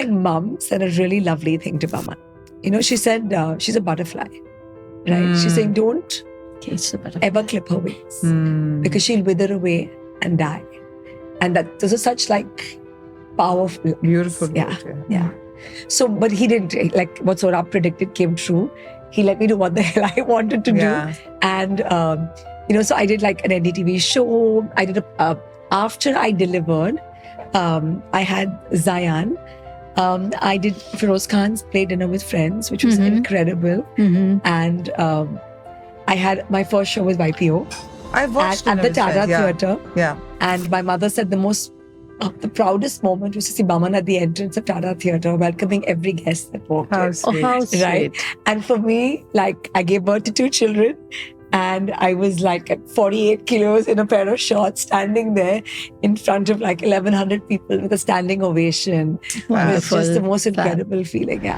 my mum said a really lovely thing to Baman. She said she's a butterfly, right? She's saying don't ever clip her wings because she'll wither away and die. And that those are such like powerful, beautiful. Yeah. So, but he didn't, like what Sora predicted came true. He let me do what the hell I wanted to do. And, so I did like an NDTV show. I did after I delivered, I had Zayan. I did Feroz Khan's Play Dinner with Friends, which was incredible. And I had my first show with YPO. I watched at the Tata Theatre. Yeah. And my mother said the proudest moment was to see Baman at the entrance of Tata Theatre welcoming every guest that walked in. How sweet. Right? And for me, like, I gave birth to 2 children and I was like at 48 kilos in a pair of shorts standing there in front of like 1,100 people with a standing ovation. It was just the most incredible feeling,